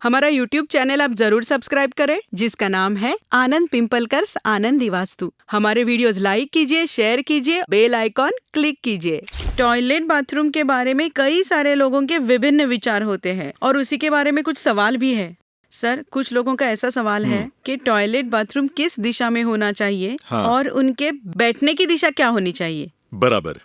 हमारा YouTube channel आप जरूर सब्सक्राइब करें, जिसका नाम है आनंद पिंपलकर्स आनंदी वास्तु। हमारे वीडियोस लाइक कीजिए, शेयर कीजिए, बेल आइकॉन क्लिक कीजिए। टॉयलेट बाथरूम के बारे में कई सारे लोगों के विभिन्न विचार होते हैं और उसी के बारे में कुछ सवाल भी है। सर, कुछ लोगों का ऐसा सवाल है कि टॉयलेट बाथरूम किस दिशा में होना चाहिए और उनके बैठने की दिशा क्या होनी चाहिए? बराबर।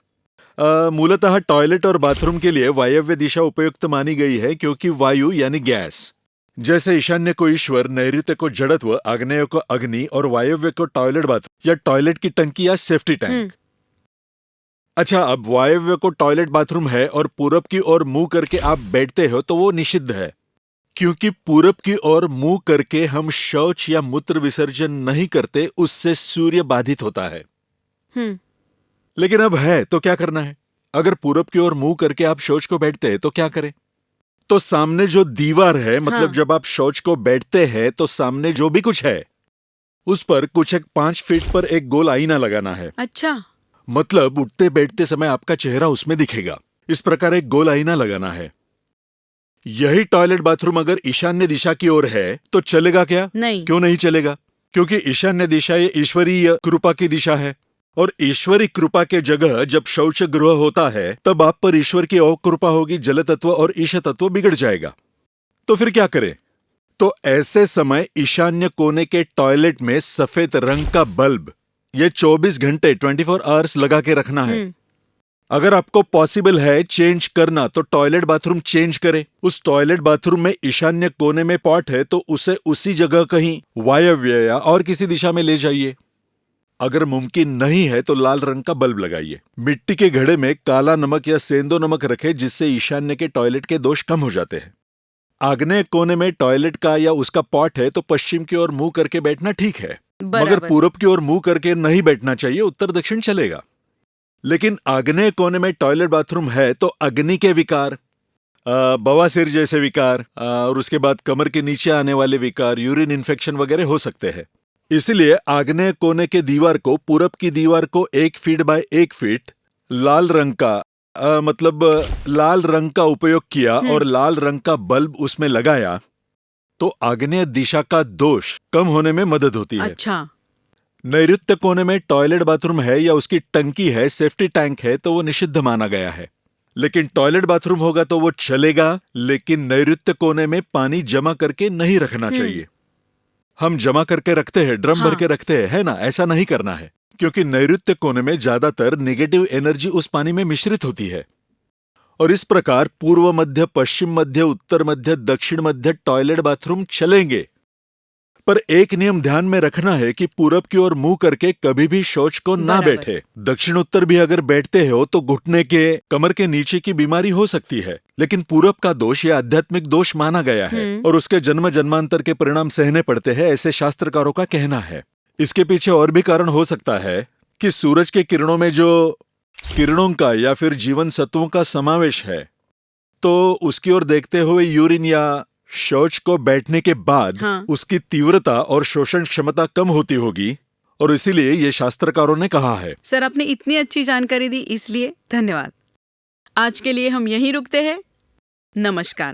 मूलतः टॉयलेट और बाथरूम के लिए वायव्य दिशा उपयुक्त मानी गई है, क्योंकि वायु यानी गैस, जैसे ईशान्य को ईश्वर, नैऋत्य को जड़त्व, आग्नेय को अग्नि और वायव्य को टॉयलेट बाथरूम या टॉयलेट की टंकी या सेफ्टी टैंक। अच्छा, अब वायव्य को टॉयलेट बाथरूम है और पूरब की ओर मुंह करके आप बैठते हो तो वो निषिद्ध है, क्योंकि पूरब की ओर मुंह करके हम शौच या मूत्र विसर्जन नहीं करते, उससे सूर्य बाधित होता है। लेकिन अब है तो क्या करना है? अगर पूरब की ओर मुंह करके आप शौच को बैठते हैं तो क्या करें? तो सामने जो दीवार है, मतलब जब आप शौच को बैठते हैं तो सामने जो भी कुछ है उस पर कुछ एक 5 फीट पर एक गोल आईना लगाना है। अच्छा, मतलब उठते बैठते समय आपका चेहरा उसमें दिखेगा। इस प्रकार एक गोल आईना लगाना है। यही टॉयलेट बाथरूम अगर ईशान्य दिशा की ओर है तो चलेगा क्या? नहीं। क्यों नहीं चलेगा? क्योंकि ईशान्य दिशा ये ईश्वरीय कृपा की दिशा है, और ईश्वरी कृपा के जगह जब शौच गृह होता है तब आप पर ईश्वर की अकृपा होगी, जल तत्व और ईश तत्व बिगड़ जाएगा। तो फिर क्या करें? तो ऐसे समय ईशान्य कोने के टॉयलेट में सफेद रंग का बल्ब ये 24 घंटे 24 आवर्स लगा के रखना है। अगर आपको पॉसिबल है चेंज करना तो टॉयलेट बाथरूम चेंज करें। उस टॉयलेट बाथरूम में ईशान्य कोने में पॉट है तो उसे उसी जगह कहीं वायव्य या और किसी दिशा में ले जाइए। अगर मुमकिन नहीं है तो लाल रंग का बल्ब लगाइए। मिट्टी के घड़े में काला नमक या सेंधो नमक रखें, जिससे ईशान्य के टॉयलेट के दोष कम हो जाते हैं। आग्नेय कोने में टॉयलेट का या उसका पॉट है तो पश्चिम की ओर मुंह करके बैठना ठीक है, मगर पूरब की ओर मुंह करके नहीं बैठना चाहिए। उत्तर दक्षिण चलेगा। लेकिन आग्नेय कोने में टॉयलेट बाथरूम है तो अग्नि के विकार, बवासीर जैसे विकार और उसके बाद कमर के नीचे आने वाले विकार, यूरिन इन्फेक्शन वगैरह हो सकते हैं। इसलिए आग्नेय कोने के दीवार को पूरब की दीवार को 1 फीट बाय 1 फीट लाल रंग का लाल रंग का उपयोग किया और लाल रंग का बल्ब उसमें लगाया तो आग्नेय दिशा का दोष कम होने में मदद होती है। अच्छा। नैऋत्य कोने में टॉयलेट बाथरूम है या उसकी टंकी है, सेफ्टी टैंक है, तो वो निषिद्ध माना गया है। लेकिन टॉयलेट बाथरूम होगा तो वो चलेगा, लेकिन नैऋत्य कोने में पानी जमा करके नहीं रखना चाहिए। हम जमा करके रखते हैं, ड्रम भर के रखते हैं, है ना? ऐसा नहीं करना है, क्योंकि नैऋत्य कोने में ज्यादातर नेगेटिव एनर्जी उस पानी में मिश्रित होती है। और इस प्रकार पूर्व मध्य, पश्चिम मध्य, उत्तर मध्य, दक्षिण मध्य टॉयलेट बाथरूम चलेंगे। पर एक नियम ध्यान में रखना है कि पूरब की ओर मुंह करके कभी भी शौच को ना बैठे। दक्षिण उत्तर भी अगर बैठते हो तो घुटने के, कमर के नीचे की बीमारी हो सकती है, लेकिन पूरब का दोष या आध्यात्मिक दोष माना गया है और उसके जन्म जन्मांतर के परिणाम सहने पड़ते हैं, ऐसे शास्त्रकारों का कहना है। इसके पीछे और भी कारण हो सकता है कि सूरज के किरणों में जो किरणों का या फिर जीवन सत्वों का समावेश है, तो उसकी ओर देखते हुए यूरिन या शौच को बैठने के बाद उसकी तीव्रता और शोषण क्षमता कम होती होगी, और इसीलिए ये शास्त्रकारों ने कहा है। सर, आपने इतनी अच्छी जानकारी दी, इसलिए धन्यवाद। आज के लिए हम यहीं रुकते हैं। नमस्कार।